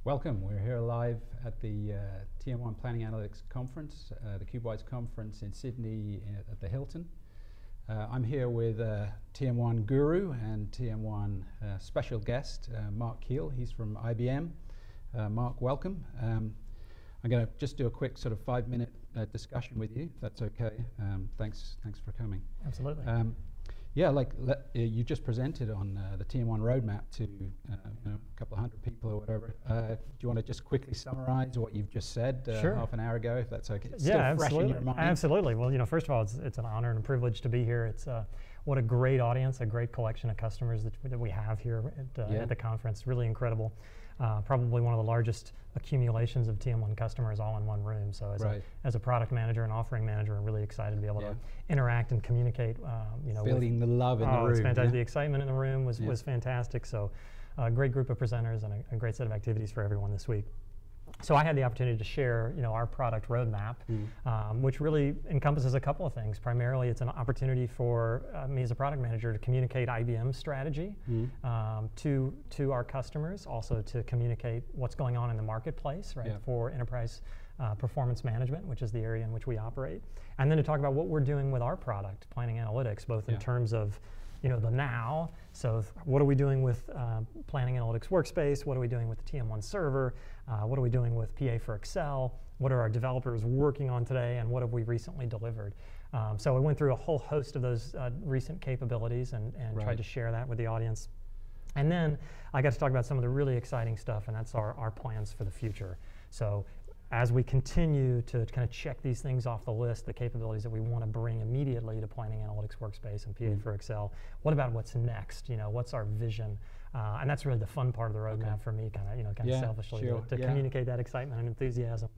Welcome. We're here live at the TM1 Planning Analytics Conference, the Cubewise Conference in Sydney at the Hilton. I'm here with TM1 guru and TM1 special guest, Mark Kiel. He's from IBM. Mark, welcome. I'm going to just do a quick sort of 5-minute discussion with you, if that's okay. Thanks for coming. Absolutely. Yeah, you just presented on the TM1 roadmap to a couple of hundred people or whatever. Do you want to just quickly summarize what you've just said Sure. Half an hour ago, if that's okay? It's yeah, still absolutely. Fresh in your mind. Absolutely. Well, first of all, it's an honor and a privilege to be here. It's what a great audience, a great collection of customers that we have here at the conference. Really incredible. Probably one of the largest accumulations of TM1 customers all in one room. So as a product manager and offering manager, I'm really excited to be able to interact and communicate. Feeling the love in the room. It's fantastic. The excitement in the room was fantastic. So a great group of presenters and a great set of activities for everyone this week. So I had the opportunity to share, our product roadmap, which really encompasses a couple of things. Primarily, it's an opportunity for me as a product manager to communicate IBM's strategy to our customers, also to communicate what's going on in the marketplace, for enterprise performance management, which is the area in which we operate, and then to talk about what we're doing with our product, Planning Analytics, both in terms of the now. So what are we doing with Planning Analytics Workspace? What are we doing with the TM1 server? What are we doing with PA for Excel? What are our developers working on today? And what have we recently delivered? So we went through a whole host of those recent capabilities and tried to share that with the audience. And then I got to talk about some of the really exciting stuff, and that's our plans for the future. So as we continue to kind of check these things off the list, the capabilities that we want to bring immediately to Planning Analytics Workspace and PA for Excel, what about what's next? What's our vision? And that's really the fun part of the roadmap for me, kind of selfishly, to communicate that excitement and enthusiasm.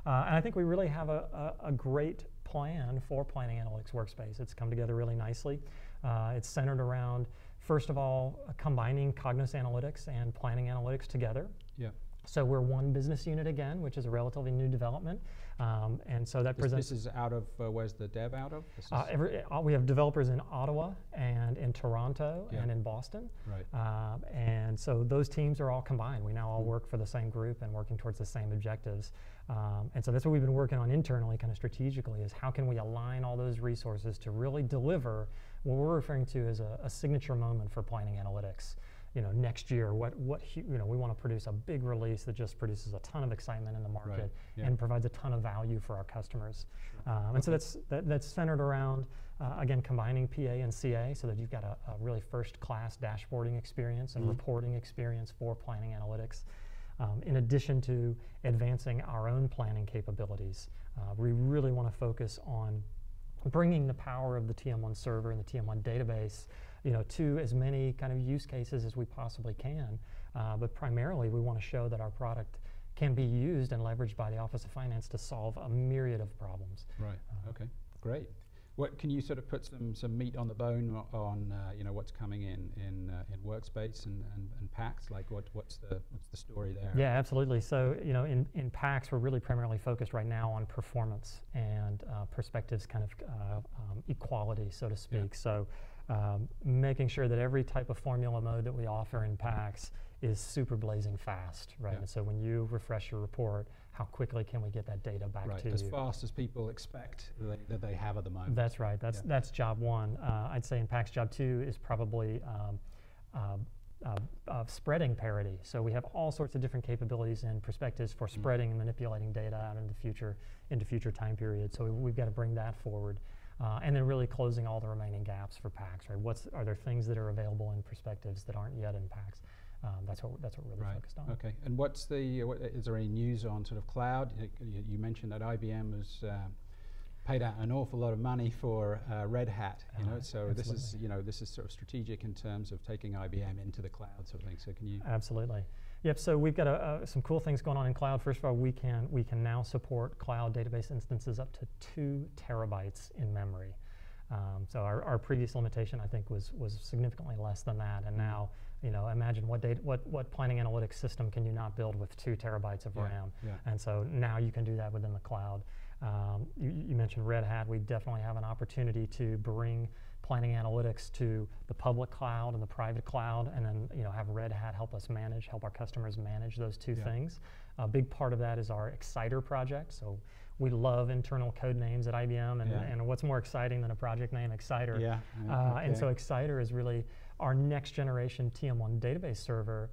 And I think we really have a great plan for Planning Analytics Workspace. It's come together really nicely. It's centered around, first of all, combining Cognos Analytics and Planning Analytics together. So we're one business unit again, which is a relatively new development, and so that presents. This is out of where's the dev out of? We have developers in Ottawa and in Toronto and in Boston, and so those teams are all combined. We now all work for the same group and working towards the same objectives, and so that's what we've been working on internally, kind of strategically, is how can we align all those resources to really deliver what we're referring to as a signature moment for Planning Analytics. Next year, we want to produce a big release that just produces a ton of excitement in the market and provides a ton of value for our customers. And so that's centered around, again, combining PA and CA so that you've got a really first-class dashboarding experience and reporting experience for Planning Analytics. In addition to advancing our own planning capabilities, we really want to focus on bringing the power of the TM1 server and the TM1 database to as many kind of use cases as we possibly can. But primarily, we want to show that our product can be used and leveraged by the Office of Finance to solve a myriad of problems. Right. Okay. Great. What can you sort of put some meat on the bone on what's coming in Workspace and PAX? Like what's the story there? Yeah, absolutely. So in PAX we're really primarily focused right now on performance and perspectives, kind of equality, so to speak. So making sure that every type of formula mode that we offer in PAX is super blazing fast, right? And so when you refresh your report, how quickly can we get that data back to you? As fast as people expect that they have at the moment. That's right. That's job one. I'd say in PAX job two is probably spreading parity. So we have all sorts of different capabilities and perspectives for spreading and manipulating data out into future time periods. So we've got to bring that forward. And then really closing all the remaining gaps for PAX, right? Are there things that are available in perspectives that aren't yet in PAX? That's what we're really focused on. Okay. And is there any news on sort of cloud? You mentioned that IBM is paid out an awful lot of money for Red Hat, you know. So absolutely. this is, you know, this is sort of strategic in terms of taking IBM into the cloud, sort of thing. So can you? Absolutely. Yep. So we've got some cool things going on in cloud. First of all, we can now support cloud database instances up to 2 terabytes in memory. So our previous limitation, I think, was significantly less than that. And now, you know, imagine what planning analytics system can you not build with 2 terabytes of RAM? Yeah. And so now you can do that within the cloud. You mentioned Red Hat. We definitely have an opportunity to bring planning analytics to the public cloud and the private cloud, and then, you know, have Red Hat help our customers manage those 2 things. A big part of that is our Exciter project. So we love internal code names at IBM, and what's more exciting than a project name, Exciter? Yeah. And so Exciter is really our next generation TM1 database server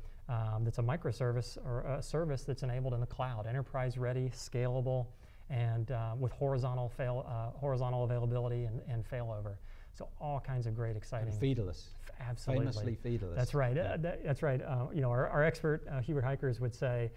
that's a microservice or a service that's enabled in the cloud, enterprise ready, scalable, and with horizontal availability and failover. So all kinds of great, exciting. And feederless. Absolutely. Famously feederless. That's right. That's right. You know, our expert Hubert Hikers would say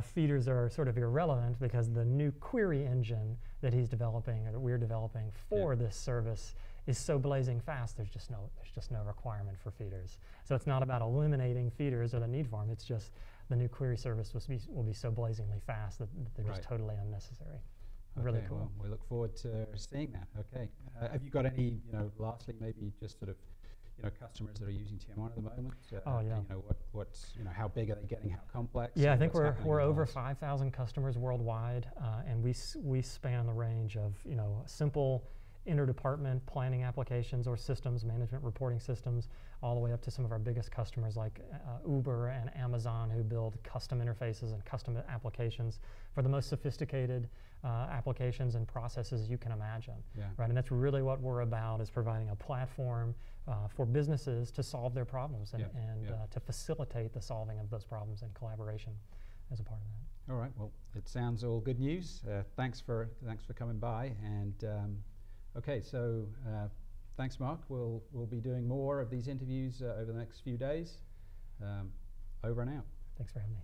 feeders are sort of irrelevant because the new query engine that he's developing, or that we're developing for this service, is so blazing fast. There's just no requirement for feeders. So it's not about eliminating feeders or the need for them. It's just the new query service will be so blazingly fast that they're just totally unnecessary. Really cool. Well, we look forward to seeing that. Okay. Have you got any, you know, lastly, maybe just sort of, you know, customers that are using TM1 at the moment? Oh yeah. You know, what's, you know, how big are they getting? How complex? Yeah, I think we're over 5,000 customers worldwide, and we span the range of, you know, simple interdepartment planning applications or systems, management reporting systems, all the way up to some of our biggest customers like Uber and Amazon, who build custom interfaces and custom applications for the most sophisticated applications and processes you can imagine. Right, and that's really what we're about, is providing a platform for businesses to solve their problems and to facilitate the solving of those problems and collaboration as a part of that. All right. Well, it sounds all good news. Thanks for coming by. And okay, so thanks, Mark. We'll be doing more of these interviews over the next few days. Over and out. Thanks for having me.